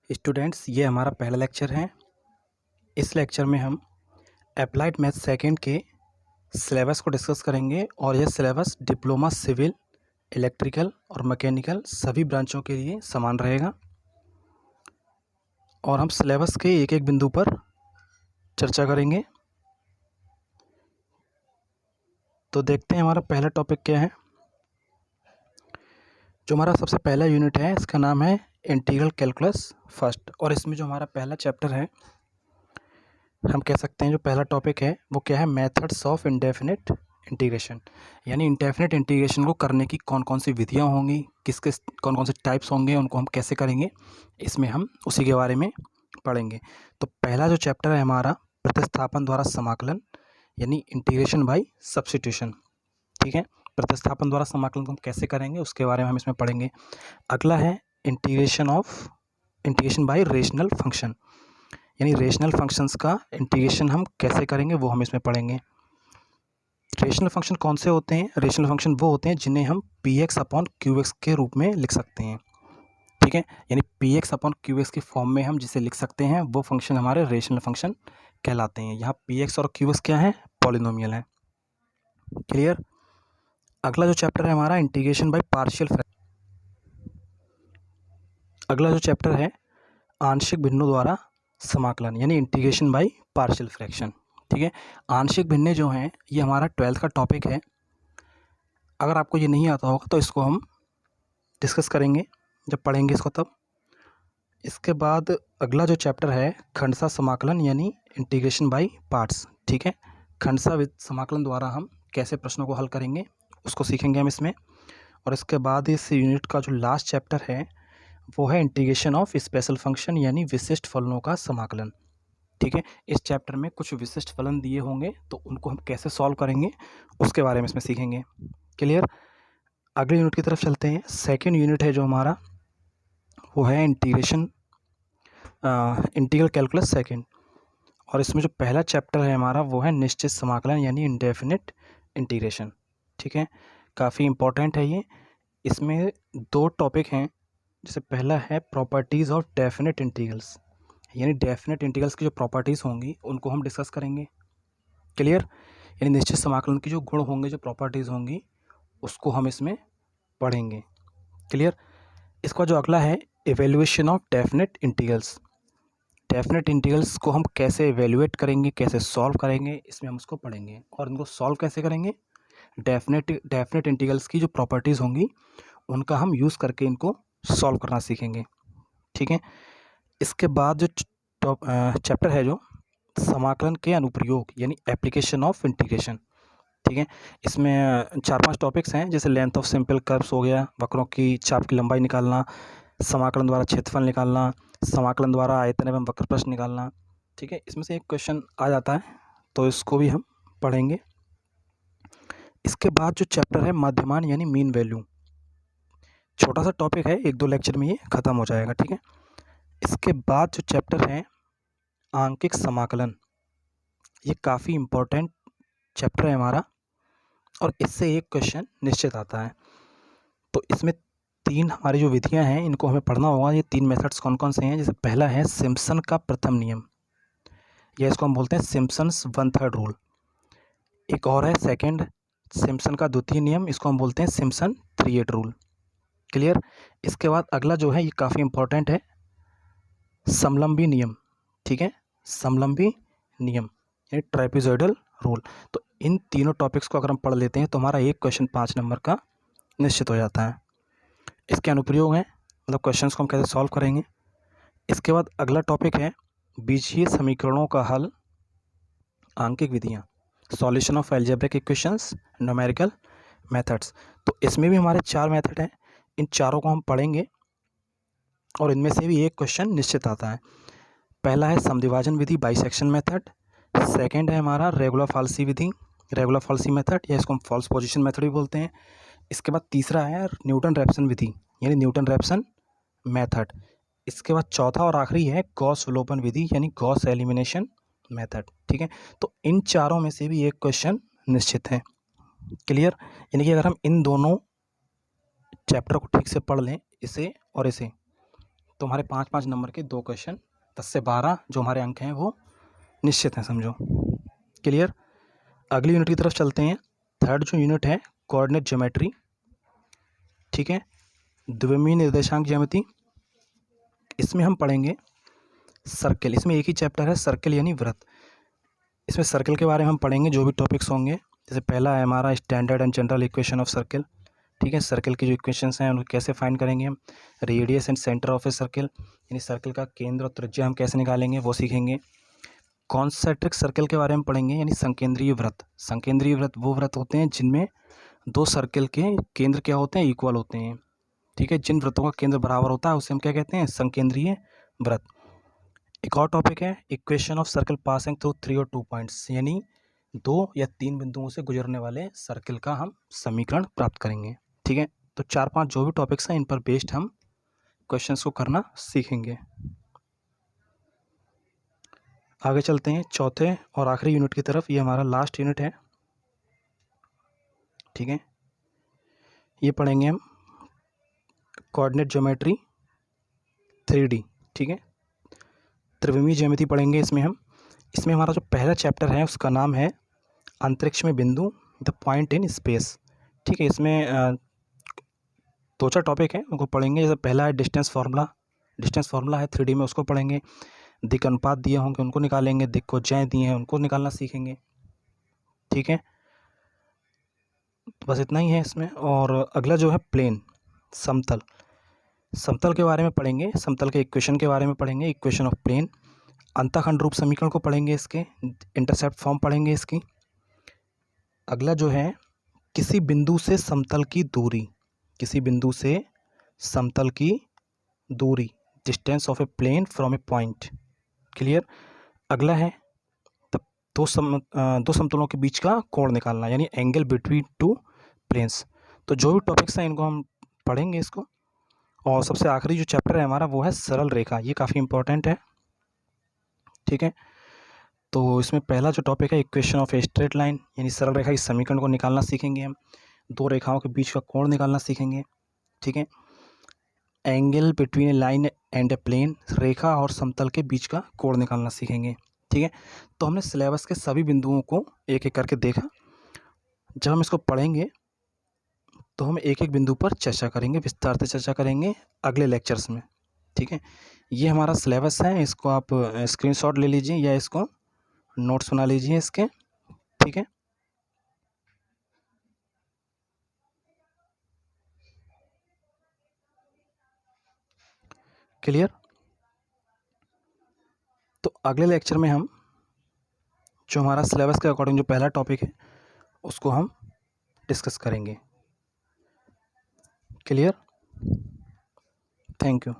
Students, ये हमारा पहला लेक्चर है। इस लेक्चर में हम अप्लाइड मैथ सेकेंड के सिलेबस को डिस्कस करेंगे और यह सिलेबस डिप्लोमा सिविल, इलेक्ट्रिकल और मैकेनिकल सभी ब्रांचों के लिए समान रहेगा और हम सिलेबस के एक एक बिंदु पर चर्चा करेंगे। तो देखते हैं हमारा पहला टॉपिक क्या है। जो हमारा सबसे पहला यूनिट है इसका नाम है इंटीग्रल कैलकुलस फर्स्ट, और इसमें जो हमारा पहला चैप्टर है, हम कह सकते हैं जो पहला टॉपिक है वो क्या है, मेथड्स ऑफ इंडेफिनिट इंटीग्रेशन। यानी इंडेफिनिट इंटीग्रेशन को करने की कौन कौन सी विधियाँ होंगी, किस किस कौन कौन से टाइप्स होंगे, उनको हम कैसे करेंगे, इसमें हम उसी के बारे में पढ़ेंगे। तो पहला जो चैप्टर है हमारा प्रतिस्थापन द्वारा समाकलन, यानी इंटीग्रेशन बाय सब्स्टिट्यूशन। ठीक है, प्रतिस्थापन द्वारा समाकलन को हम कैसे करेंगे उसके बारे में हम इसमें पढ़ेंगे। अगला है इंटीग्रेशन बाय रेशनल फंक्शन, यानी रेशनल फंक्शंस का इंटीग्रेशन हम कैसे करेंगे वो हम इसमें पढ़ेंगे। रेशनल फंक्शन कौन से होते हैं? रेशनल फंक्शन वो होते हैं जिन्हें हम P x upon Q x के रूप में लिख सकते हैं। ठीक है, यानी P x upon Q x के फॉर्म में हम जिसे लिख सकते हैं वो फंक्शन हमारे रेशनल फंक्शन कहलाते हैं। यहाँ पी एक्स और क्यू एक्स क्या है, पॉलिनोमियल है। क्लियर। अगला जो चैप्टर है हमारा इंटीग्रेशन बाय पार्शियल फ्रैक्शन। अगला जो चैप्टर है आंशिक भिन्नों द्वारा समाकलन, यानी इंटीग्रेशन बाय पार्शियल फ्रैक्शन। ठीक है, आंशिक भिन्नें जो हैं ये हमारा 12th का टॉपिक है। अगर आपको ये नहीं आता होगा तो इसको हम डिस्कस करेंगे जब पढ़ेंगे इसको तब। इसके बाद अगला जो चैप्टर है खंडसा समाकलन, यानी इंटीग्रेशन बाय पार्ट्स। ठीक है, खंडसा समाकलन द्वारा हम कैसे प्रश्नों को हल करेंगे उसको सीखेंगे हम इसमें। और इसके बाद इस यूनिट का जो लास्ट चैप्टर है वो है इंटीग्रेशन ऑफ स्पेशल फंक्शन, यानी विशिष्ट फलनों का समाकलन। ठीक है, इस चैप्टर में कुछ विशिष्ट फलन दिए होंगे तो उनको हम कैसे सॉल्व करेंगे उसके बारे में इसमें सीखेंगे। क्लियर। अगले यूनिट की तरफ चलते हैं। सेकेंड यूनिट है जो हमारा वो है इंटीग्रल कैलकुलस सेकेंड, और इसमें जो पहला चैप्टर है हमारा वो है निश्चित समाकलन, यानी इंडेफिनिट इंटीग्रेशन। ठीक है, काफ़ी इम्पोर्टेंट है ये। इसमें दो टॉपिक हैं, जैसे पहला है प्रॉपर्टीज़ ऑफ डेफिनेट इंटीग्रल्स, यानी डेफिनेट इंटीग्रल्स की जो प्रॉपर्टीज़ होंगी उनको हम डिस्कस करेंगे। क्लियर, यानी निश्चित समाकलन की जो गुण होंगे, जो प्रॉपर्टीज़ होंगी उसको हम इसमें पढ़ेंगे। क्लियर। इसका जो अगला है evaluation of definite integrals. Definite integrals को हम कैसे इवेल्युएट करेंगे, कैसे सॉल्व करेंगे, इसमें हम उसको पढ़ेंगे। और इनको सॉल्व कैसे करेंगे, डेफिनेट इंटीग्रल्स की जो प्रॉपर्टीज़ होंगी उनका हम यूज़ करके इनको सॉल्व करना सीखेंगे। ठीक है, इसके बाद जो चैप्टर है जो समाकलन के अनुप्रयोग, यानी एप्लीकेशन ऑफ इंटीग्रेशन। ठीक है, इसमें 4-5 टॉपिक्स हैं, जैसे लेंथ ऑफ सिंपल कर्व्स हो गया, वक्रों की चाप की लंबाई निकालना, समाकलन द्वारा क्षेत्रफल निकालना, समाकलन द्वारा आयतन एवं वक्र प्रश्न निकालना। ठीक है, इसमें से एक क्वेश्चन आ जाता है तो इसको भी हम पढ़ेंगे। इसके बाद जो चैप्टर है मध्यमान, यानी मीन वैल्यू, छोटा सा टॉपिक है, 1-2 लेक्चर में ये ख़त्म हो जाएगा। ठीक है, इसके बाद जो चैप्टर है आंकिक समाकलन, ये काफ़ी इम्पोर्टेंट चैप्टर है हमारा और इससे एक क्वेश्चन निश्चित आता है। तो इसमें 3 हमारी जो विधियां हैं इनको हमें पढ़ना होगा। ये 3 मेथड्स कौन कौन से हैं, जैसे पहला है सिम्पसन का प्रथम नियम, या इसको हम बोलते हैं सिम्पसन्स 1/3 रूल। एक और है सेकंड सिम्पसन का द्वितीय नियम, इसको हम बोलते हैं सिम्पसन 3/8 रूल। क्लियर। इसके बाद अगला जो है ये काफ़ी इंपॉर्टेंट है, समलंबी नियम। ठीक है, समलंबी नियम यानी ट्रेपेजॉइडल रूल। तो इन तीनों टॉपिक्स को अगर हम पढ़ लेते हैं तो हमारा एक क्वेश्चन 5 नंबर का निश्चित हो जाता है। इसके अनुप्रयोग हैं, मतलब क्वेश्चंस को हम कैसे सॉल्व करेंगे। इसके बाद अगला टॉपिक है बीजीय समीकरणों का हल, आंकिक विधियाँ, solution of algebraic equations, numerical methods. तो इसमें भी हमारे 4 मेथड हैं, इन चारों को हम पढ़ेंगे और इनमें से भी एक क्वेश्चन निश्चित आता है। पहला है समद्विभाजन विधि, बाइसेक्शन मेथड। सेकंड है हमारा रेगुलर फाल्सी विधि, रेगुलर फाल्सी मेथड, या इसको हम फॉल्स पोजीशन मेथड भी बोलते हैं। इसके बाद तीसरा है न्यूटन रैप्सन विधि, यानी न्यूटन रैप्सन मेथड। इसके बाद चौथा और आखिरी है गॉस विलोपन विधि, यानी गॉस एलिमिनेशन मेथड। ठीक है, तो इन चारों में से भी एक क्वेश्चन निश्चित है। क्लियर, यानी कि अगर हम इन दोनों चैप्टर को ठीक से पढ़ लें, इसे और इसे, तो हमारे 5-5 नंबर के 2 क्वेश्चन 10 से 12 जो हमारे अंक हैं वो निश्चित हैं, समझो। क्लियर। अगली यूनिट की तरफ चलते हैं। थर्ड जो यूनिट है कोऑर्डिनेट ज्योमेट्री, ठीक है, द्विमीय निर्देशांक ज्यामिति। इसमें हम पढ़ेंगे सर्किल। इसमें एक ही चैप्टर है सर्किल यानी वृत्त। इसमें सर्किल के बारे में हम पढ़ेंगे जो भी टॉपिक्स होंगे। जैसे पहला है हमारा standard and general equation of circle, ठीक है, सर्किल की जो इक्वेशंस हैं उनको कैसे फाइंड करेंगे हम। Radius and centre of a circle, यानी सर्किल का केंद्र और त्रिज्या हम कैसे निकालेंगे वो सीखेंगे। कॉन्सेंट्रिक सर्किल के बारे में पढ़ेंगे, यानी संकेंद्रीय वृत्त। संकेंद्रीय वृत्त वो वृत्त होते हैं जिनमें दो सर्किल के केंद्र क्या होते हैं, इक्वल होते हैं, ठीक है। जिन वृत्तों का केंद्र बराबर होता है उसे हम क्या कहते हैं, संकेंद्रीय वृत्त। एक और टॉपिक है equation of circle passing through 3 और 2 पॉइंट्स, यानी 2 या 3 बिंदुओं से गुजरने वाले सर्किल का हम समीकरण प्राप्त करेंगे, ठीक है। तो 4-5 जो भी टॉपिक्स हैं इन पर बेस्ड हम क्वेश्चंस को करना सीखेंगे। आगे चलते हैं चौथे और आखिरी यूनिट की तरफ। ये हमारा लास्ट यूनिट है, ठीक है। ये पढ़ेंगे हम कोऑर्डिनेट ज्योमेट्री 3D, ठीक है, त्रिविमीय ज्यामिति पढ़ेंगे इसमें हम। इसमें हमारा जो पहला चैप्टर है उसका नाम है अंतरिक्ष में बिंदु, द पॉइंट इन स्पेस, ठीक है। इसमें 2-4 टॉपिक हैं उनको पढ़ेंगे। जैसे पहला है डिस्टेंस फार्मूला, डिस्टेंस फार्मूला है 3D में, उसको पढ़ेंगे। दिक् अनुपात दिए होंगे उनको निकालेंगे, दिक् को ज्याएँ दिए हैं उनको निकालना सीखेंगे, ठीक है। तो बस इतना ही है इसमें। और अगला जो है प्लेन, समतल, समतल के बारे में पढ़ेंगे, समतल के इक्वेशन के बारे में पढ़ेंगे, इक्वेशन ऑफ प्लेन। अंतःखंड रूप समीकरण को पढ़ेंगे, इसके इंटरसेप्ट फॉर्म पढ़ेंगे इसकी। अगला जो है किसी बिंदु से समतल की दूरी, किसी बिंदु से समतल की दूरी, distance of a plane from a point, clear. अगला है तब दो समतलों के बीच का कोण निकालना, यानी एंगल बिटवीन 2 प्लेन्स। तो जो भी टॉपिक्स हैं इनको हम पढ़ेंगे इसको। और सबसे आखिरी जो चैप्टर है हमारा वो है सरल रेखा, ये काफ़ी इंपॉर्टेंट है, ठीक है। तो इसमें पहला जो टॉपिक है equation of a straight line, यानी सरल रेखा की समीकरण को निकालना सीखेंगे हम। दो रेखाओं के बीच का कोण निकालना सीखेंगे, ठीक है। Angle between a line and a plane, रेखा और समतल के बीच का कोण निकालना सीखेंगे, ठीक है। तो हमने सिलेबस के सभी बिंदुओं को एक एक करके देखा। जब हम इसको पढ़ेंगे तो हम एक एक बिंदु पर चर्चा करेंगे, विस्तार से चर्चा करेंगे अगले लेक्चर्स में, ठीक है। ये हमारा सिलेबस है, इसको आप स्क्रीनशॉट ले लीजिए या इसको नोट्स बना लीजिए इसके, ठीक है। क्लियर। तो अगले लेक्चर में हम जो हमारा सिलेबस के अकॉर्डिंग जो पहला टॉपिक है उसको हम डिस्कस करेंगे, क्लियर। Thank you.